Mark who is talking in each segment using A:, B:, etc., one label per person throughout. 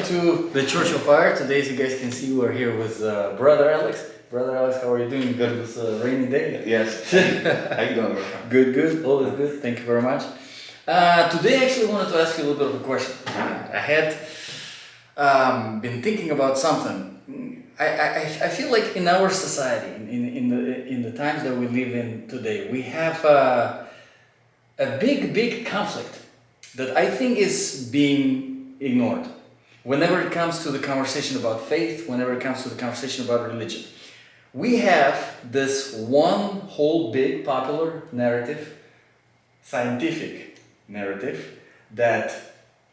A: to the Church of Fire. Today, as you guys can see, we're here with Brother Alex. Brother Alex, how are you doing? Good this rainy day?
B: Yes. How you doing, bro?
A: Good, good. Always good. Thank you very much. Today, I actually wanted to ask you a little bit of a question. I had been thinking about something. I feel like in our society, in the times that we live in today, we have a big conflict that I think is being ignored. Whenever it comes to the conversation about faith, whenever it comes to the conversation about religion, we have this one whole big popular narrative, scientific narrative, that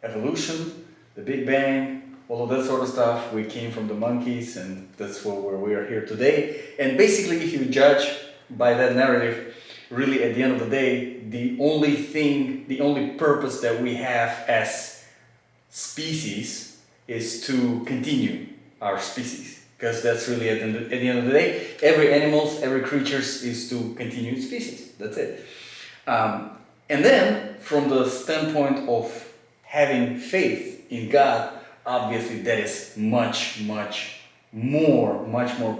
A: evolution, the Big Bang, all of that sort of stuff, we came from the monkeys and that's where we are here today. And basically, if you judge by that narrative, really at the end of the day, the only purpose that we have as species is to continue our species. Because that's really at the end of the day, every animal, every creature is to continue its species. That's it. And then, from the standpoint of having faith in God, obviously that is much more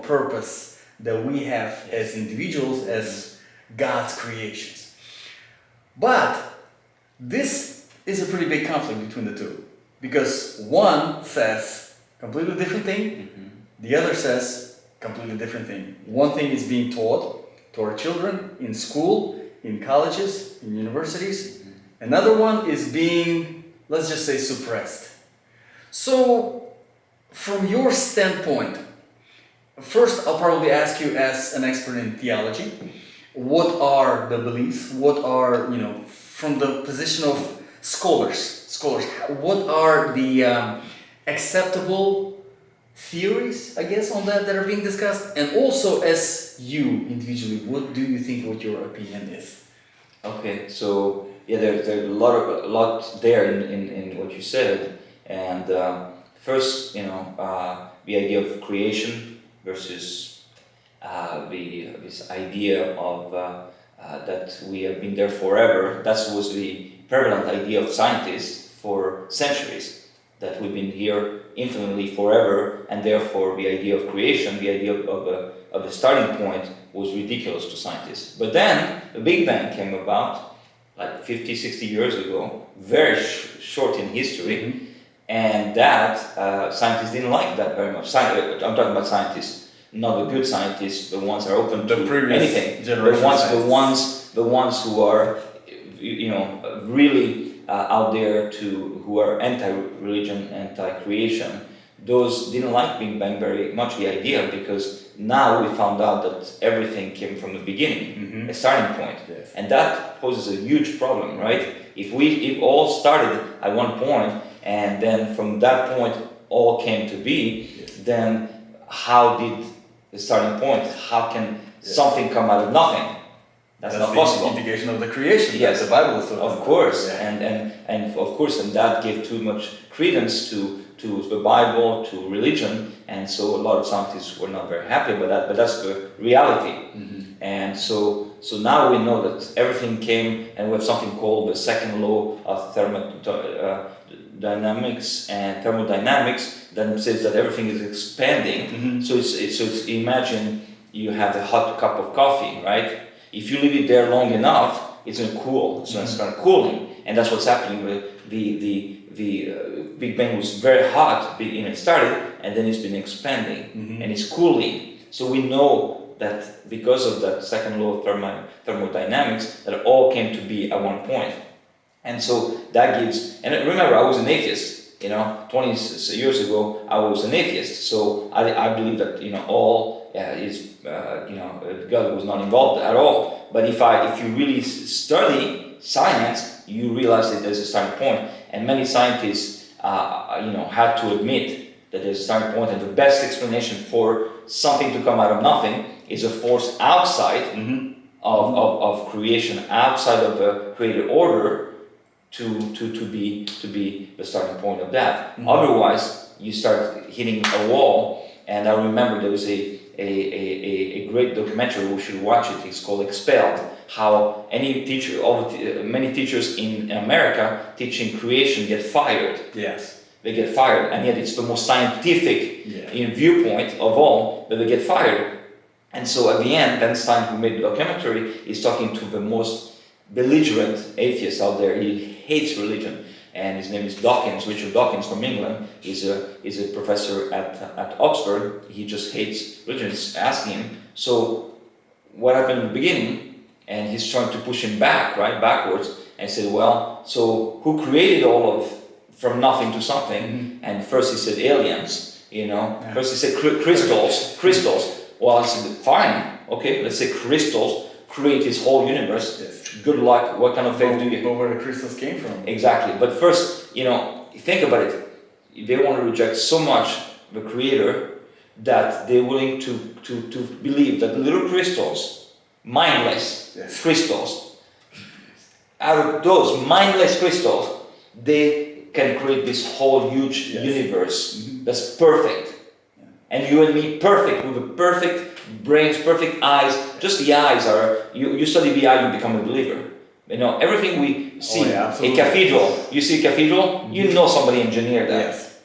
A: purpose that we have as individuals, as God's creations. But this is a pretty big conflict between the two. Because one says completely different thing, the other says completely different thing. One thing is being taught to our children in school, in colleges, in universities. Another one is being, let's just say, suppressed. So, from your standpoint, first I'll probably ask you as an expert in theology, what are the beliefs? What are, from the position of scholars, what are the acceptable theories, I guess, on that are being discussed? And also, as you individually, what do you think what your opinion is?
B: Okay, so yeah, there's a lot there in what you said. And first, the idea of creation versus this idea of that we have been there forever. That was the prevalent idea of scientists for centuries, that we've been here infinitely forever, and therefore the idea of creation, the idea of a starting point, was ridiculous to scientists. But then the Big Bang came about like 50, 60 years ago, very short in history, and that scientists didn't like that very much. I'm talking about scientists, not the good scientists, the ones that are open to anything. The ones who are, really out there who are anti-religion, anti-creation. Those didn't like Big Bang very much, the idea, because now we found out that everything came from the beginning, a starting point.
A: Yes.
B: And that poses a huge problem, right? If all started at one point, and then from that point all came to be, then how did the starting point, how can something come out of nothing? That's not possible.
A: The indication of the creation.
B: Yes,
A: the Bible is
B: of course,
A: yeah.
B: and of course, and that gave too much credence to the Bible, to religion, and so a lot of scientists were not very happy about that. But that's the reality, and so now we know that everything came, and we have something called the second law of dynamics and thermodynamics that says that everything is expanding. So it's imagine you have a hot cup of coffee, right? If you leave it there long enough, it's going to cool. So it's going to cooling, and that's what's happening. The Big Bang was very hot, it started, and then it's been expanding, and it's cooling. So we know that because of that second law of thermodynamics, that it all came to be at one point. And so that gives. And remember, I was an atheist. 20 years ago, I was an atheist. So I believe that all is. God was not involved at all. But if you really study science, you realize that there's a starting point. And many scientists, had to admit that there's a starting point. And the best explanation for something to come out of nothing is a force outside of creation, outside of the created order, to be the starting point of that. Otherwise, you start hitting a wall. And I remember there was a great documentary, we should watch it, it's called Expelled, how many teachers in America teaching creation get fired.
A: Yes.
B: they get fired, and yet it's the most scientific viewpoint of all, but they get fired. And so at the end, Ben Stein, who made the documentary, is talking to the most belligerent atheist out there. He hates religion, and his name is Dawkins, Richard Dawkins from England. He's a professor at Oxford. He just hates religion. He's asking him, so what happened in the beginning? And he's trying to push him back, right, backwards, and said, well, so who created all of, from nothing to something?
A: Mm-hmm.
B: And first he said aliens, you know. Yeah. First he said crystals. Well, I said, fine, okay, let's say crystals create this whole universe.
A: Yes.
B: Good luck. What kind of faith do you get?
A: But where the crystals came from?
B: Exactly. But first, you know, think about it. They want to reject so much the Creator that they're willing to believe that little crystals, mindless crystals, out of those mindless crystals, they can create this whole huge universe that's perfect. And you and me, perfect, with the perfect brains, perfect eyes. Just the eyes are, you study the eye, you become a believer. You know, everything we see, a cathedral, you see a cathedral, you know somebody engineered that.
A: Yes.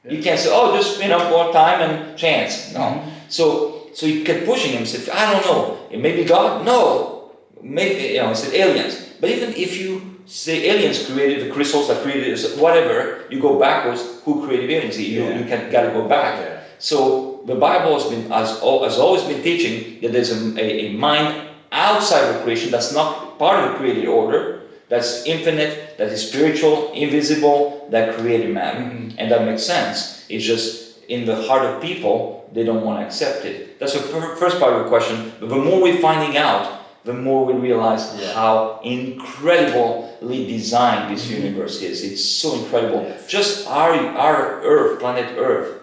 B: You can't say, oh, just, you know, more time and chance. No. So you kept pushing him, said, I don't know, it may be God? No. Maybe, you know, he said aliens. But even if you say aliens created the crystals that created whatever, you go backwards, who created aliens? You gotta go back. Yeah. So the Bible has always been teaching that there's a mind outside of creation that's not part of the created order, that's infinite, that is spiritual, invisible, that created matter. Mm-hmm. And that makes sense. It's just in the heart of people, they don't want to accept it. That's the first part of the question. But the more we're finding out, the more we realize how incredibly designed this universe is. It's so incredible. Yes. Just our Earth, planet Earth,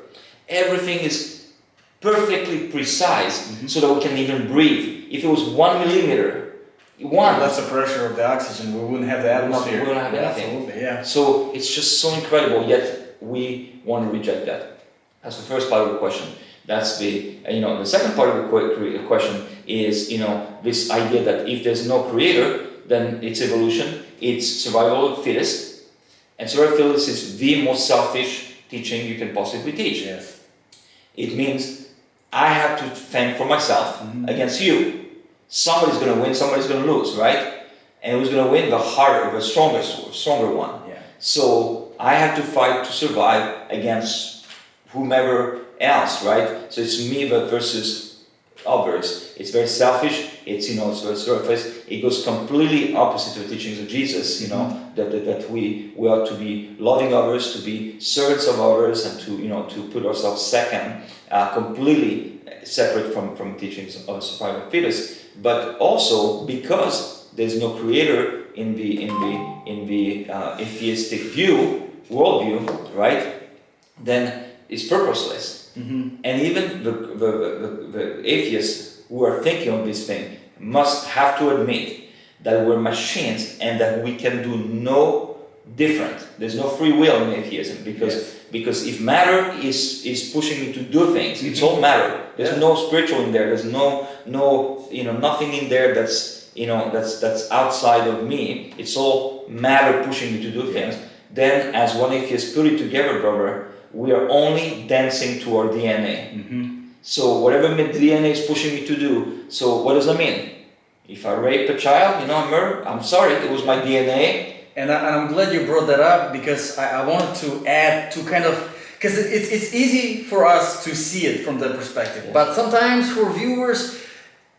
B: everything is perfectly precise so that we can even breathe. If it was 1 millimeter,
A: that's the pressure of the oxygen, we wouldn't have the atmosphere.
B: We wouldn't have anything.
A: Absolutely, yeah.
B: So it's just so incredible, yet we want to reject that. That's the first part of the question. That's the second part of the question is, this idea that if there's no creator, then it's evolution, it's survival of the fittest, and survival of the fittest is the most selfish teaching you can possibly teach.
A: Yes.
B: It means I have to fend for myself against you. Somebody's going to win, somebody's going to lose, right? And who's going to win? The harder, the stronger one. Yeah. So I have to fight to survive against whomever else, right? So it's me versus others. It's very selfish. It's very surface. It goes completely opposite to the teachings of Jesus. That we ought to be loving others, to be servants of others, and to put ourselves second, completely separate from teachings of survival of the fittest. But also because there's no creator in the atheistic worldview, right? Then it's purposeless. Mm-hmm. And even the atheists who are thinking of this thing must have to admit that we're machines and that we can do no different. There's no free will in atheism because if matter is pushing me to do things, it's all matter. There's no spiritual in there. There's no nothing in there that's outside of me. It's all matter pushing me to do things. Then, as one atheist put it together, brother, we are only dancing to our DNA. Mm-hmm. So whatever the DNA is pushing me to do, so what does that mean? If I rape a child, I'm sorry, it was my DNA.
A: And I'm glad you brought that up because I wanted to add to because it's easy for us to see it from that perspective. But sometimes for viewers,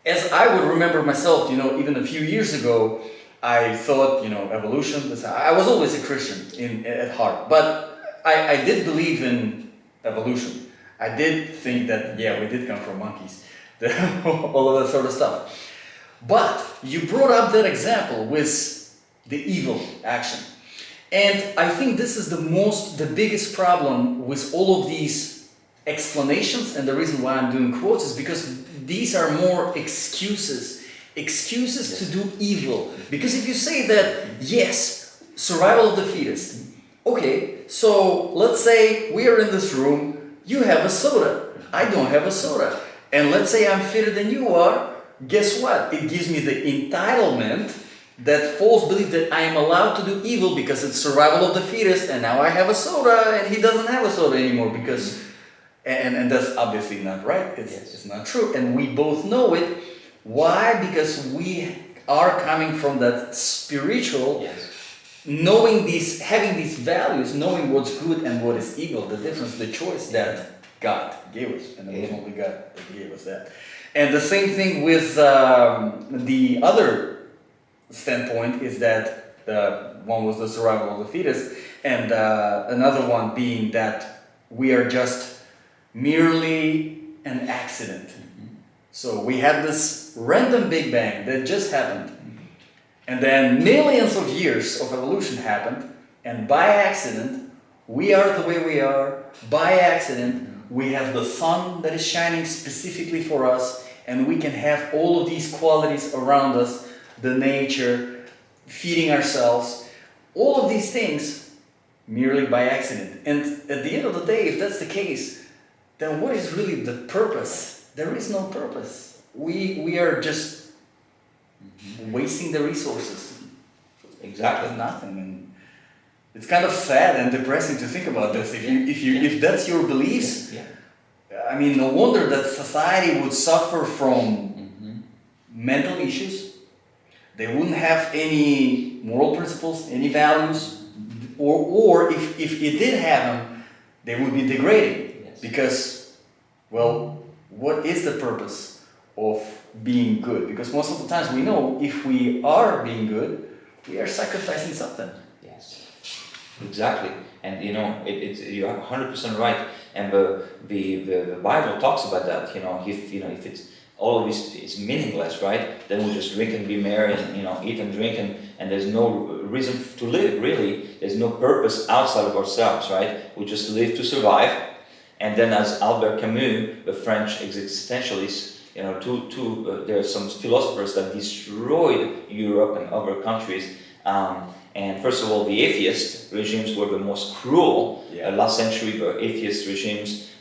A: as I would remember myself, even a few years ago, I thought, evolution, I was always a Christian at heart. But I did believe in evolution. I did think that, we did come from monkeys, all of that sort of stuff. But you brought up that example with the evil action. And I think this is the biggest problem with all of these explanations, and the reason why I'm doing quotes is because these are more excuses to do evil. Because if you say that, yes, survival of the fittest, okay, so let's say we are in this room, you have a soda, I don't have a soda. And let's say I'm fitter than you are, guess what? It gives me the entitlement that false belief that I am allowed to do evil because it's survival of the fittest, and now I have a soda and he doesn't have a soda anymore because, and that's obviously not right. It's not true, and we both know it. Why? Because we are coming from that spiritual, knowing these, having these values, knowing what's good and what is evil, the difference, the choice that God gave us, and it was only God that gave us that. And the same thing with the other standpoint is that one was the survival of the fetus, and another one being that we are just merely an accident. So we had this random Big Bang that just happened, and then millions of years of evolution happened, and by accident we are the way we are. By accident we have the sun that is shining specifically for us, and we can have all of these qualities around us, the nature, feeding ourselves, all of these things merely by accident. And at the end of the day, if that's the case, then what is really the purpose? There is no purpose. We are just wasting the resources.
B: Exactly.
A: Nothing. And it's kind of sad and depressing to think about this. If that's your beliefs, I mean, no wonder that society would suffer from mental issues. They wouldn't have any moral principles, any values, or if it did have them, they would be degrading. Because, well, what is the purpose of being good? Because most of the times we know if we are being good, we are sacrificing something.
B: Yes, exactly. And you know, you're 100% right. And the Bible talks about that. If it's all of this is meaningless, right? Then we just drink and be merry, and eat and drink, and there's no reason to live. Really, there's no purpose outside of ourselves, right? We just live to survive. And then, as Albert Camus, the French existentialist, there are some philosophers that destroyed Europe and other countries. And first of all, the atheist regimes were the most cruel. Last century, the atheist regimes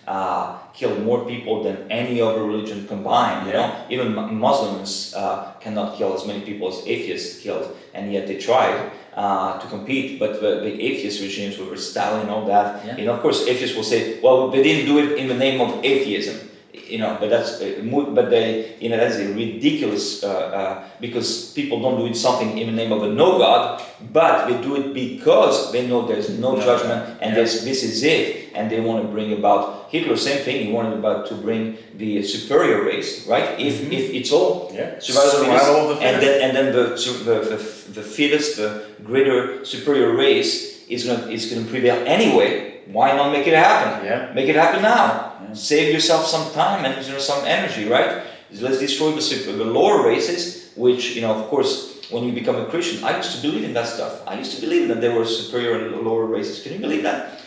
B: killed more people than any other religion combined. Even Muslims cannot kill as many people as atheists killed, and yet they tried to compete. But the atheist regimes were Stalin and all that. Of course, atheists will say, well, they didn't do it in the name of atheism. But that's that's a ridiculous because people don't do something in the name of a no God, but they do it because they know there's no judgment and this is it, and they want to bring about Hitler. Same thing, he wanted to bring the superior race, right? If it's all survival of the fittest, and then the fittest, the greater superior race is going to prevail anyway. Why not make it happen? Make it happen now. Save yourself some time and some energy, right? Let's destroy the lower races, which, of course, when you become a Christian, I used to believe in that stuff. I used to believe that there were superior and lower races. Can you believe that?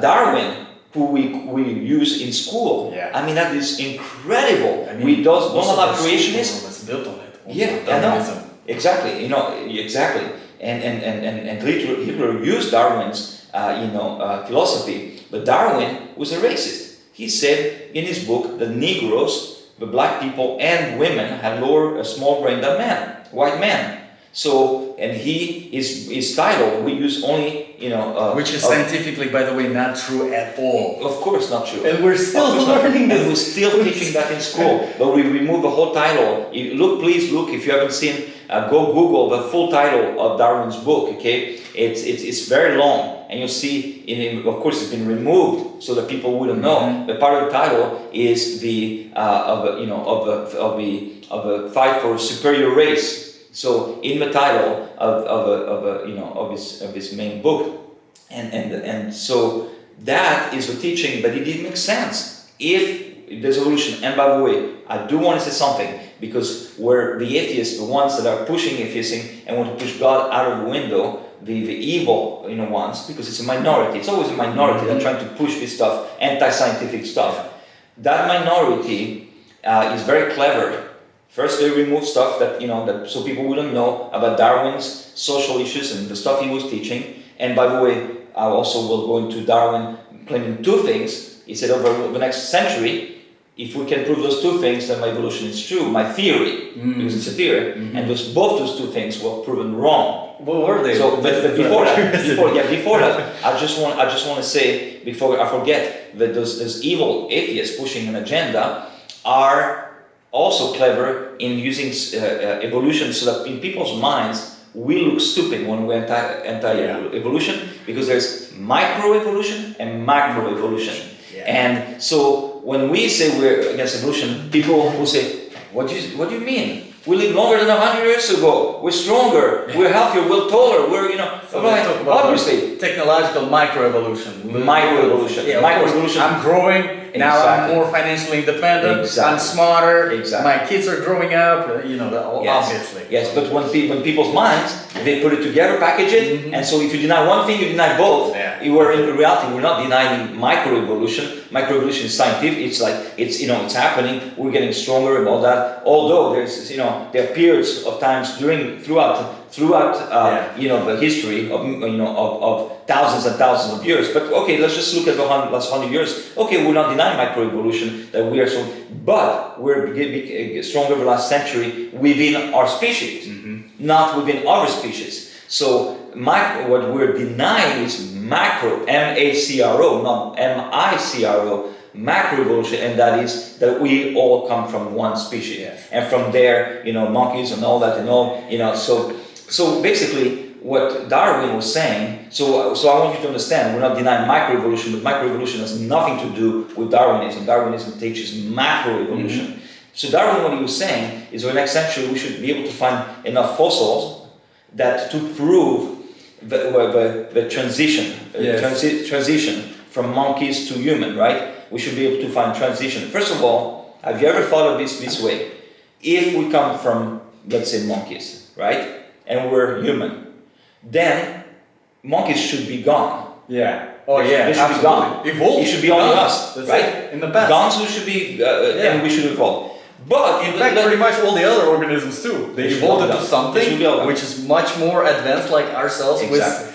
B: Darwin, who we use in school, I mean, that is incredible. We don't allow creationists.
A: It's built on it.
B: Darwinism. Exactly. Exactly. And Hitler used Darwin's philosophy, but Darwin was a racist. He said in his book that Negroes, the black people and women had small brain than white men. So, and his title, we use only,
A: which is scientifically, by the way, not true at all.
B: Of course not true.
A: And we're still learning this.
B: And we're still teaching that in school. But we remove the whole title. Please look, if you haven't seen, go Google the full title of Darwin's book, okay? It's very long, and you'll see, of course, it's been removed so that people wouldn't know. But part of the title is the fight for a superior race. So in the title of his main book, and so that is the teaching, but it didn't make sense if there's evolution. And by the way, I do want to say something, because we're the atheists, the ones that are pushing atheism and want to push God out of the window, the evil ones, because it's a minority. It's always a minority that trying to push this stuff, anti-scientific stuff. That minority is very clever. First, they remove stuff that so people wouldn't know about Darwin's social issues and the stuff he was teaching. And by the way, I also will go into Darwin claiming two things. He said over the next century, if we can prove those two things, then my evolution is true, my theory, because it's a theory, and both those two things were proven wrong.
A: What were they?
B: So, but before that, I just want to say, before I forget, that those evil atheists pushing an agenda are also clever in using evolution so that in people's minds we look stupid when we're anti-evolution, because there's microevolution and macroevolution. And so when we say we're against evolution, people will say, what do you mean? We live longer than 100 years ago. We're stronger. We're healthier. We're taller. We're,
A: So let's talk about
B: obviously
A: technological microevolution.
B: Microevolution.
A: Yeah,
B: microevolution.
A: I'm growing. Now I'm more financially independent. I'm smarter. My kids are growing up. Obviously.
B: Yes, but when people's minds, they put it together, package it, and so if you deny one thing, you deny both. You are in reality, we're not denying microevolution. Microevolution is scientific. It's like it's happening. We're getting stronger and all that. Although there's there are periods of times throughout the history of thousands and thousands of years. But okay, let's just look at the last 100 years. Okay, we're not denying microevolution that we are so, but we're stronger the last century within our species, not within other species. So what we're denying is macro, M-A-C-R-O, not M-I-C-R-O, macroevolution, and that is that we all come from one species, and from there, monkeys and all that, and all, so basically what Darwin was saying. So I want you to understand, we're not denying microevolution, but microevolution has nothing to do with Darwinism. Darwinism teaches macroevolution. So Darwin, what he was saying is, in the next century, we should be able to find enough fossils that to prove the transition from monkeys to human, right? We should be able to find transition. First of all, have you ever thought of this way? If we come from, let's say, monkeys, right? And we're human, then monkeys should be gone.
A: Yeah.
B: They should be gone.
A: Evolve.
B: It should be only us,
A: That's
B: right?
A: it. In the past.
B: Guns should be, and we should evolve. But
A: in fact, pretty much all the other organisms too. They evolved into something which is much more advanced, like ourselves.
B: Exactly.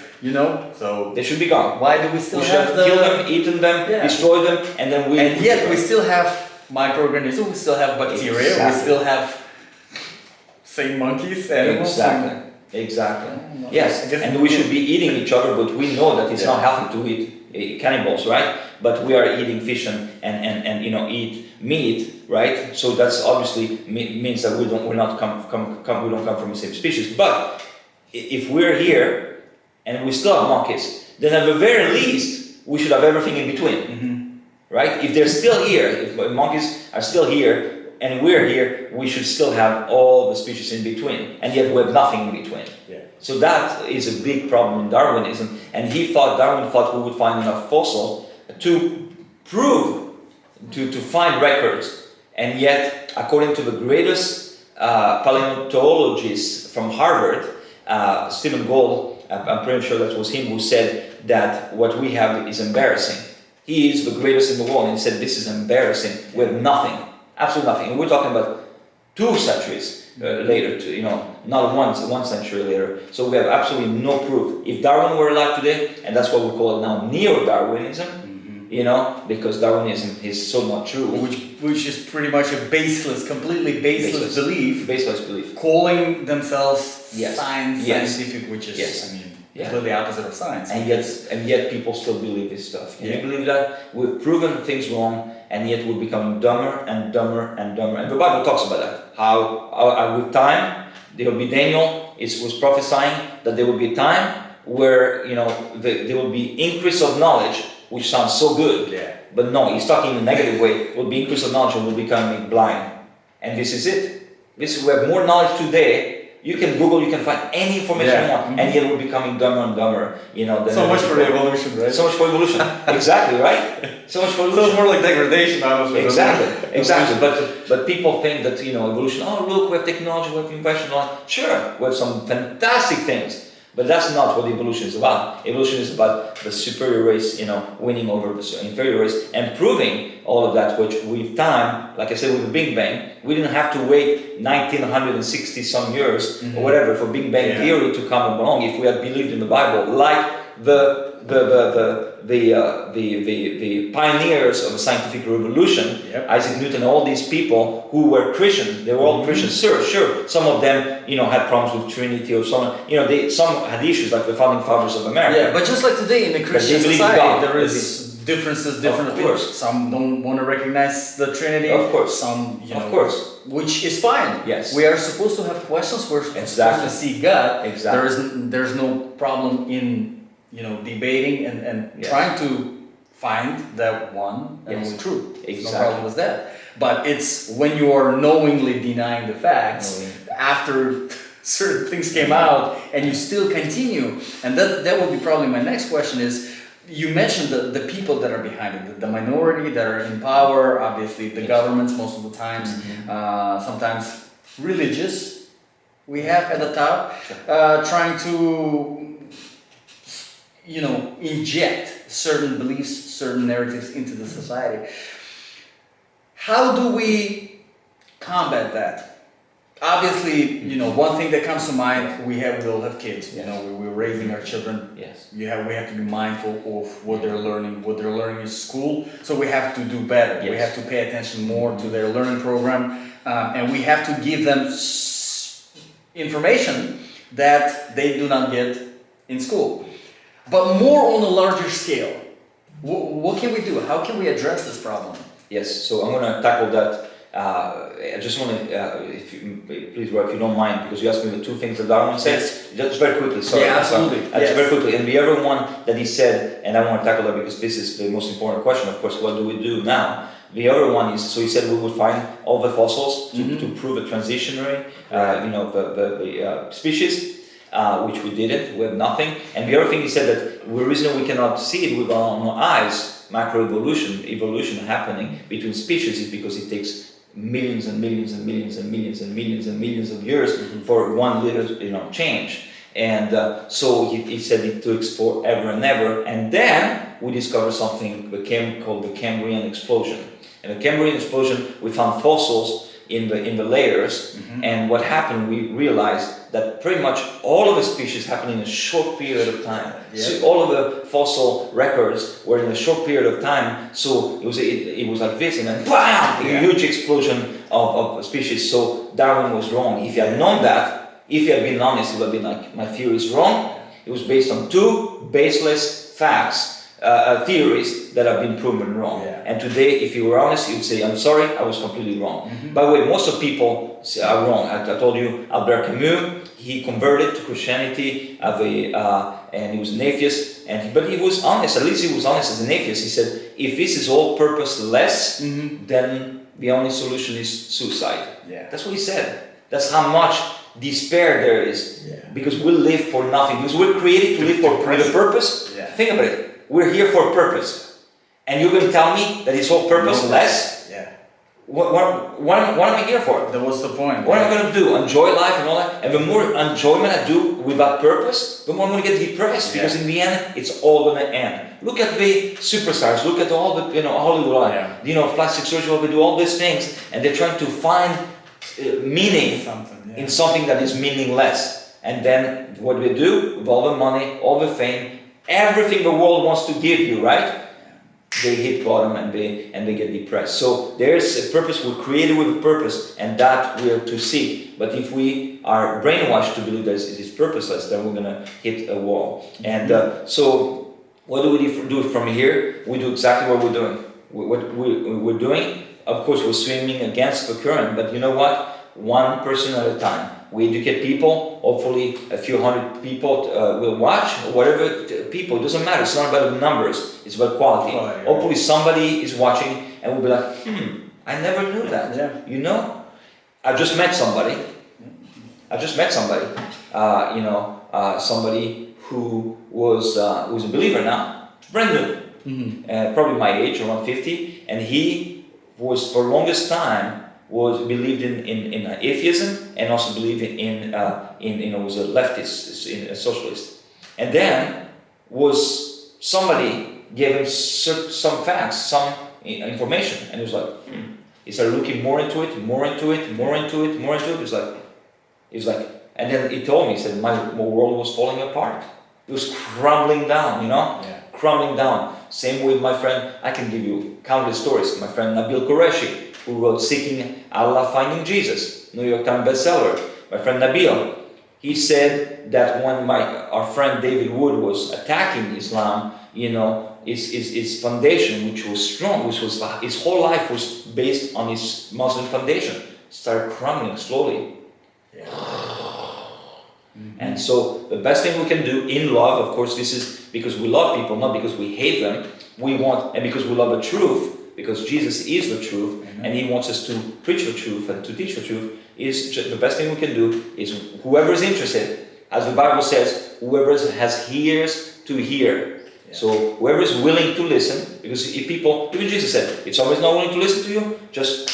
A: So
B: they should be gone.
A: Why do we still
B: have kill them, eaten them, destroy them, and then we?
A: And yet we still have microorganisms. We still have bacteria. We still have monkeys, animals.
B: Exactly. Yes, and we should be eating each other, but we know that it's not healthy to eat cannibals, right? But we are eating fish and eat meat, right? So that's obviously means that we don't come from the same species. But if we're here and we still have monkeys, then at the very least we should have everything in between, right? If they're still here, if monkeys are still here and we're here, we should still have all the species in between, and yet we have nothing in between. So that is a big problem in Darwinism, and Darwin thought we would find enough fossils to prove, to find records, and yet, according to the greatest paleontologist from Harvard, Stephen Gould, I'm pretty sure that was him who said that what we have is embarrassing. He is the greatest in the world, and he said this is embarrassing. We have nothing, absolutely nothing. And we're talking about 2 centuries later, not one century later. So we have absolutely no proof. If Darwin were alive today, and that's what we call it now, neo-Darwinism, because Darwinism is so not true.
A: Which is pretty much a completely baseless belief.
B: Baseless belief.
A: Calling themselves scientific, which is, completely opposite of science.
B: And yet people still believe this stuff. Can you believe that? We've proven things wrong, and yet we're becoming dumber and dumber and dumber. And the Bible talks about that. How with time, there will be Daniel was prophesying that there will be a time where there will be increase of knowledge, which sounds so good. But no, he's talking in a negative way. Will be increase of knowledge and will become blind. And this is it. We have more knowledge today. You can Google, you can find any information you want, and yet we're becoming dumber and dumber.
A: So much for the evolution, right?
B: So much for evolution. Exactly, right? So much for evolution.
A: So it's more like degradation, honestly.
B: Exactly. But people think that evolution. Oh, look, we have technology, we have invention. Sure, we have some fantastic things. But that's not what evolution is about. Evolution is about the superior race, winning over the inferior race and proving all of that, which with time, like I said, with the Big Bang, we didn't have to wait 1960 some years or whatever for Big Bang theory to come along. If we had believed in the Bible, like the the pioneers of the scientific revolution, Isaac Newton, all these people who were Christian, they were all Christians. Sure, some of them, had problems with Trinity, or some had issues, like the founding fathers of America.
A: Yeah, but just like today in the Christian society, there is differences, different
B: Of
A: opinions.
B: course.
A: Some don't want to recognize the Trinity.
B: Of course.
A: Some,
B: Of course.
A: which is fine.
B: Yes.
A: We are supposed to have questions. We're supposed to see God.
B: Exactly.
A: There's no problem in debating and trying to find that one and only truth.
B: Exactly.
A: No problem with that. But it's when you are knowingly denying the facts after certain things came out and you still continue. And that would be probably my next question is, you mentioned the people that are behind it, the minority that are in power, obviously the governments most of the times, sometimes religious we have at the top, trying to inject certain beliefs, certain narratives into the society. How do we combat that? Obviously, one thing that comes to mind, we all have kids. We're raising our children.
B: Yes.
A: We have to be mindful of what they're learning. What they're learning in school, so we have to do better.
B: Yes.
A: We have to pay attention more to their learning program, and we have to give them information that they do not get in school. But more on a larger scale, what can we do? How can we address this problem?
B: Yes. So I'm going to tackle that. I just want to, please, Roy, if you don't mind, because you asked me the two things that Darwin said. Just very quickly, sorry.
A: Yeah, absolutely.
B: Just very quickly, and the other one that he said, and I want to tackle that because this is the most important question, of course, what do we do now? The other one is, so he said we would find all the fossils to prove a transitionary, the species, which we didn't, we have nothing. And the other thing he said that the reason we cannot see it with our own eyes, evolution happening between species, is because it takes millions and millions and millions and millions and millions and millions of years for one little change. And so he said it took forever and ever, and then we discovered something called the Cambrian Explosion. And the Cambrian Explosion, we found fossils in the layers, and what happened, we realized that pretty much all of the species happened in a short period of time. So all of the fossil records were in a short period of time, so it was like this, and then BAM! A huge explosion of species. So Darwin was wrong. If he had known that, if he had been honest, he would have been like, my theory is wrong. It was based on two baseless facts, theories that have been proven wrong. And today, if you were honest, you would say, I'm sorry, I was completely wrong. By the way, most of people are wrong. I told you, Albert Camus, he converted to Christianity, and he was an atheist, but he was honest, at least he was honest as an atheist. He said, if this is all purposeless, then the only solution is suicide. That's what he said. That's how much despair there is. Because we live for nothing. Because we're created to live with a purpose. Think about it. We're here for a purpose. And you're going to tell me that it's all purposeless? What am I here for?
A: That was the point.
B: What am I going to do? Enjoy life and all that? And the more enjoyment I do without purpose, the more I'm going to get depressed, because in the end, it's all going to end. Look at the superstars. Look at all the Hollywood, plastic surgery. They do all these things, and they're trying to find meaning in something that is meaningless. And then what do they do with all the money, all the fame, everything the world wants to give you, right? They hit bottom and they get depressed. So there's a purpose. We're created with a purpose, and that we are to seek. But if we are brainwashed to believe that it is purposeless, then we're gonna hit a wall. And so what do we do from here? We do exactly what we're doing. What we're doing, of course, we're swimming against the current. But you know what? One person at a time. We educate people. Hopefully, a few hundred people will watch. Or whatever people, it doesn't matter. It's not about the numbers. It's about quality. Hopefully, somebody is watching and will be like, I never knew that. I just met somebody. Somebody who was who's a believer now, brand new, probably my age, around 50, and he was for the longest time believed in atheism, and also believed in was a leftist, a socialist, and then somebody gave him some facts, some information, and he was like, he started looking more into it. He's like, and then he told me, he said, my world was falling apart. It was crumbling down, crumbling down. Same with my friend, I can give you countless stories. My friend Nabil Qureshi, who wrote Seeking Allah, Finding Jesus, New York Times bestseller. My friend Nabil, he said that when our friend David Wood was attacking Islam, his foundation, which was strong, which was his whole life was based on his Muslim foundation, started crumbling slowly. Yeah. And so the best thing we can do in love, of course, this is because we love people, not because we hate them. And because we love the truth, because Jesus is the truth, and He wants us to preach the truth and to teach the truth. Is the best thing we can do is whoever is interested, as the Bible says, whoever has ears to hear. Yeah. So whoever is willing to listen, because if people, even Jesus said, if someone is not willing to listen to you, just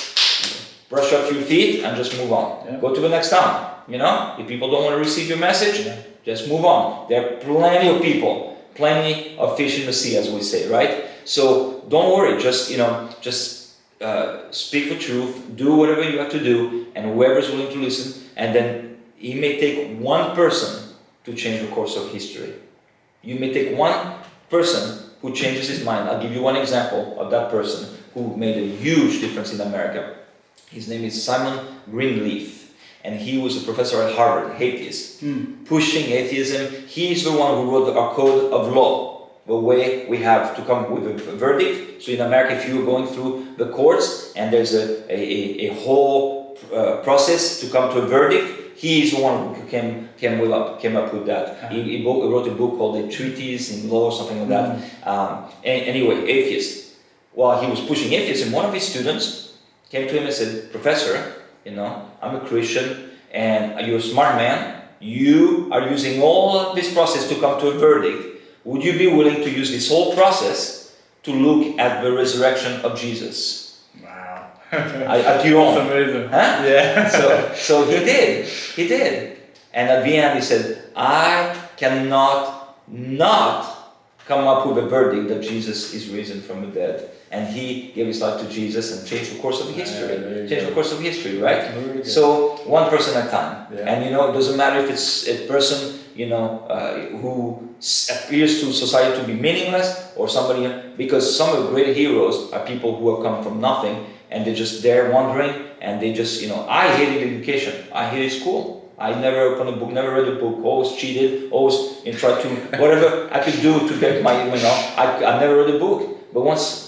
B: brush off your feet and just move on. Yeah. Go to the next town. If people don't want to receive your message, just move on. There are plenty of people, plenty of fish in the sea, as we say, right? So don't worry. Just speak the truth. Do whatever you have to do, and whoever is willing to listen. And then He may take one person to change the course of history. You may take one person who changes his mind. I'll give you one example of that person who made a huge difference in America. His name is Simon Greenleaf. And he was a professor at Harvard, atheist, pushing atheism. He's the one who wrote our code of law, the way we have to come with a verdict. So in America, if you're going through the courts and there's a whole process to come to a verdict, he is the one who came up with that. He wrote a book called The Treatise in Law or something like that. Anyway, atheist. While he was pushing atheism, one of his students came to him and said, "Professor, I'm a Christian and you're a smart man. You are using all this process to come to a verdict. Would you be willing to use this whole process to look at the resurrection of Jesus?" Wow. At your own.
A: That's amazing.
B: Huh?
A: Yeah.
B: So he did. And at the end he said, "I cannot not come up with a verdict that Jesus is risen from the dead." And he gave his life to Jesus and changed the course of history. Right? So one person at a time. Yeah. And it doesn't matter if it's a person, who appears to society to be meaningless, or somebody, because some of the great heroes are people who have come from nothing and they're just there wandering, and they just, I hated education. I hated school. I never opened a book, never read a book, always cheated, always tried to, whatever I could do to get my, I never read a book. But once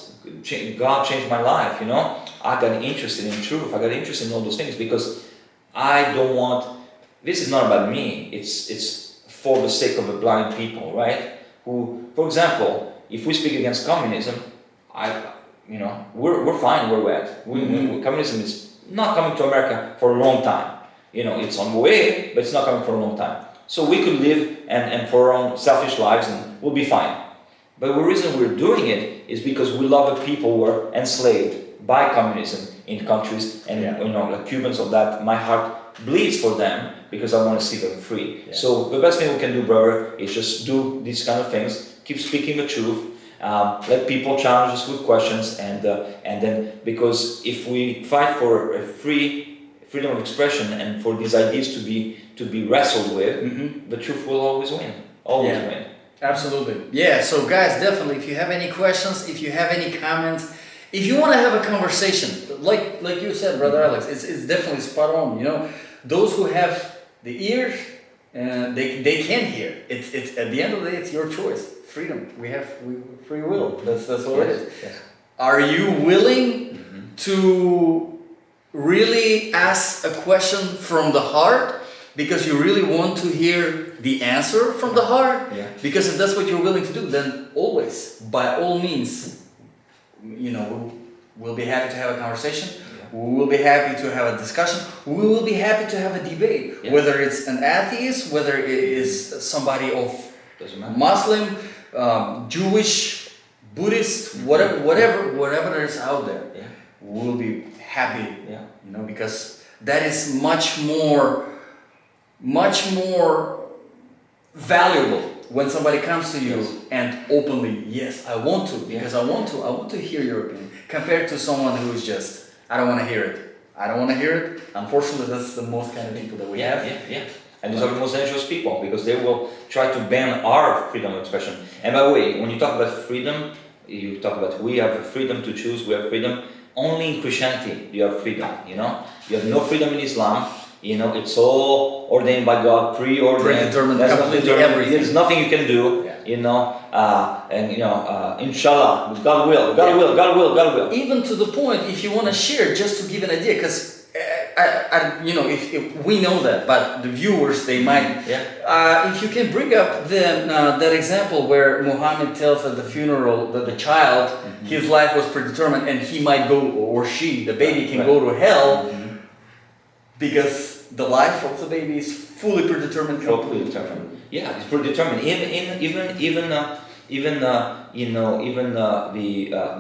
B: God changed my life, I got interested in truth. I got interested in all those things because I don't want, this is not about me. It's for the sake of the blind people, right? Who, for example, if we speak against communism, we're fine where we're at. Communism is not coming to America for a long time. It's on the way, but it's not coming for a long time. So we could live and for our own selfish lives and we'll be fine. But the reason we're doing it is because we love the people who are enslaved by communism in countries, and like Cubans of that, my heart bleeds for them because I want to see them free. Yeah. So the best thing we can do, brother, is just do these kind of things, keep speaking the truth, let people challenge us with questions, and then, because if we fight for a freedom of expression and for these ideas to be wrestled with, the truth will always win. Always win.
A: Absolutely. Yeah, so guys, definitely, if you have any questions, if you have any comments, if you want to have a conversation, like you said, Brother Alex, it's definitely spot on. Those who have the ears, they can hear. It's at the end of the day, it's your choice. Freedom. We have free will. That's what it is. Yes. Are you willing to really ask a question from the heart? Because you really want to hear the answer from the heart. Yeah. Because if that's what you're willing to do, then always, by all means, we'll be happy to have a conversation. Yeah. We will be happy to have a discussion. We will be happy to have a debate. Yeah. Whether it's an atheist, whether it is somebody of Muslim, Jewish, Buddhist, whatever there is out there. Yeah. We'll be happy. Yeah. Because that is much more valuable when somebody comes to you and openly, yes, I want to, because I want to hear your opinion, compared to someone who is just, I don't want to hear it. Unfortunately, that's the most kind of people that we have.
B: And these are the most dangerous people, because they will try to ban our freedom of expression. And by the way, when you talk about freedom, you talk about we have freedom to choose, we have freedom. Only in Christianity you have freedom, you know. You have no freedom in Islam. You know, it's all ordained by God, preordained.
A: Predetermined, completely everything.
B: There's nothing you can do, you know, and you know, inshallah, God will, God will, God will, God will.
A: Even to the point, if you want to share, just to give an idea, because you know, if we know that, but the viewers, they might. If you can bring up then that example where Muhammad tells at the funeral that the child, his life was predetermined, and he might go, or she, the baby, can go to hell. Because the life of the baby is fully predetermined.
B: Fully determined. Yeah, it's predetermined.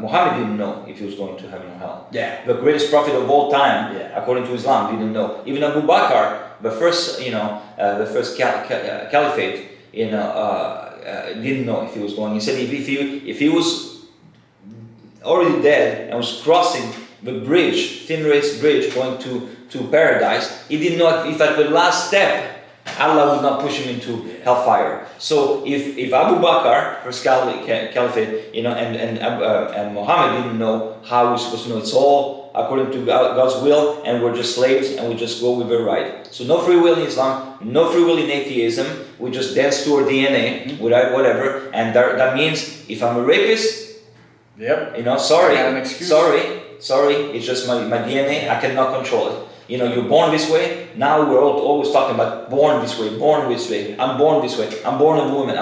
B: Muhammad didn't know if he was going to heaven or hell.
A: Yeah.
B: The greatest prophet of all time, according to Islam, didn't know. Even Abu Bakr, the first, caliphate, didn't know if he was going. He said if he was already dead and was crossing the bridge, thin raised bridge, going to paradise, he didn't know if at the last step Allah would not push him into hellfire. So if Abu Bakr, first caliphate, and Muhammad didn't know how we're supposed to know. It's all according to God's will, and we're just slaves, and we just go with the right. So no free will in Islam, no free will in atheism. We just dance to our DNA without whatever, and that means if I'm a rapist, sorry, it's just my DNA. I cannot control it. You know, you're born this way. Now we're always talking about born this way, born this way. I'm born this way. I'm born a woman.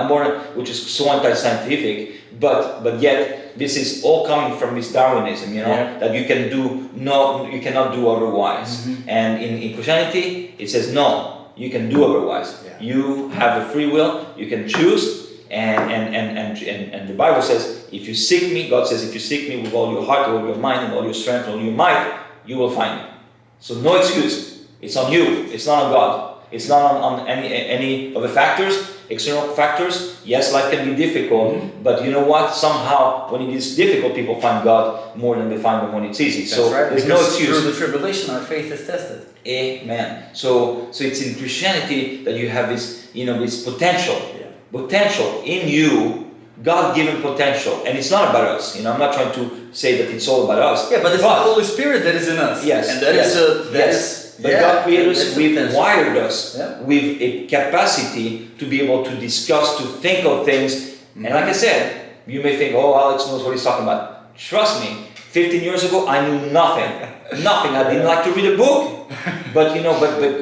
B: which is so anti-scientific. But yet this is all coming from this Darwinism. You know, that you cannot do otherwise. And in Christianity, it says no, you can do otherwise. You have a free will. You can choose. And the Bible says, if you seek me, God says, if you seek me with all your heart, all your mind, and all your strength, all your might, you will find me. So no excuse. It's on you. It's not on God. It's not on any of the factors, external factors. Yes, life can be difficult, but you know what? Somehow, when it is difficult, people find God more than they find Him when it's easy. So there's no excuse.
A: Through the tribulation, our faith is tested.
B: Amen. So it's in Christianity that you have this, this potential in you. God-given potential, and it's not about us. I'm not trying to say that it's all about us.
A: Yeah, but it's the Holy Spirit that is in us.
B: Yes,
A: and that is.
B: But God created us. We've wired us with a capacity to be able to discuss, to think of things. And like I said, you may think, "Oh, Alex knows what he's talking about." Trust me. 15 years ago, I knew nothing. Nothing. I didn't like to read a book. But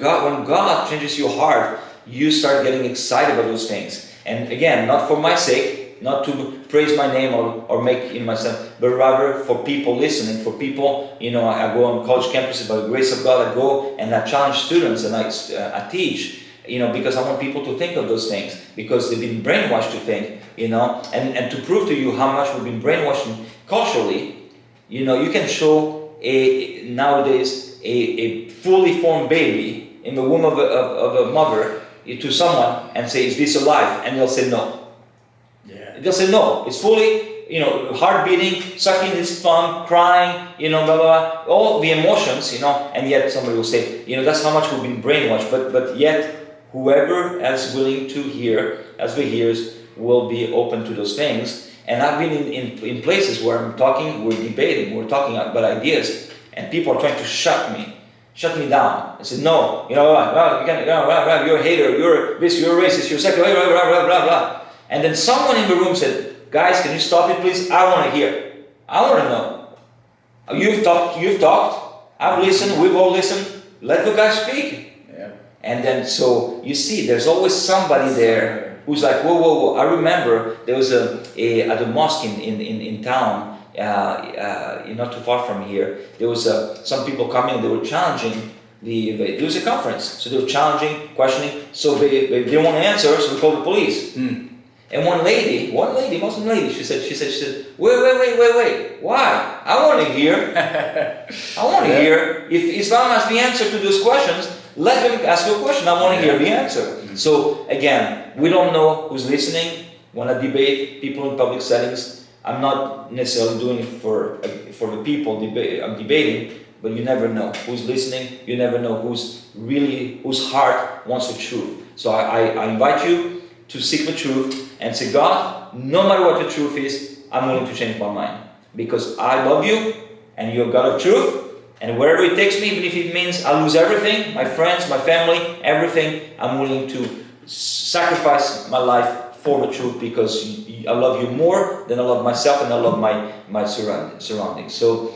B: God, when God changes your heart, you start getting excited about those things. And again, not for my sake. Not to praise my name or make myself, but rather for people listening, for people, I go on college campuses by the grace of God, I go and I challenge students and I teach, because I want people to think of those things, because they've been brainwashed to think, and to prove to you how much we've been brainwashed culturally, you can show nowadays a fully formed baby in the womb of a mother to someone and say, "Is this alive?" And they'll say no. They'll say no, it's fully, heart beating, sucking his thumb, crying, blah, blah, blah, all the emotions, and yet somebody will say, that's how much we've been brainwashed, but yet whoever is willing to hear, as the hears, will be open to those things. And I've been in places where we're debating, we're talking about ideas, and people are trying to shut me down. I said, no, you can't, you're a hater, you're this, you're racist, you're secular, blah, blah, blah, blah, blah. And then someone in the room said, "Guys, can you stop it, please? I want to hear. I want to know. You've talked. I've listened. We've all listened. Let the guy speak." Yeah. And then, so you see, there's always somebody there who's like, whoa. I remember there was at the mosque in town, not too far from here. There was some people coming. They were challenging. There was a conference, so they were challenging, questioning. So they didn't want to answer, so we called the police. And one lady, Muslim lady, she said, wait, why? I want to hear. If Islam has the answer to those questions, let them ask you a question. I want to hear the answer. So again, we don't know who's listening. When I debate people in public settings, I'm not necessarily doing it for the people I'm debating, but you never know who's listening. You never know whose heart wants the truth. So I invite you to seek the truth and say, God, no matter what the truth is, I'm willing to change my mind. Because I love you, and you're God of truth, and wherever it takes me, even if it means I lose everything, my friends, my family, everything, I'm willing to sacrifice my life for the truth, because I love you more than I love myself, and I love my surroundings. So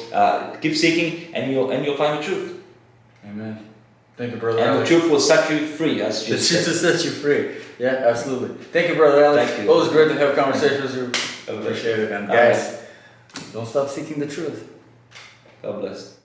B: keep seeking, and you'll find the truth.
A: Amen. Thank you, Brother
B: And
A: Alex.
B: the truth will set you free, as
A: The
B: Jesus
A: truth
B: said.
A: will set you free. Yeah, absolutely. Thank you, Brother Alex.
B: Thank you.
A: Always great to have conversations with you.
B: God bless.
A: Appreciate it. And guys, don't stop seeking the truth.
B: God bless.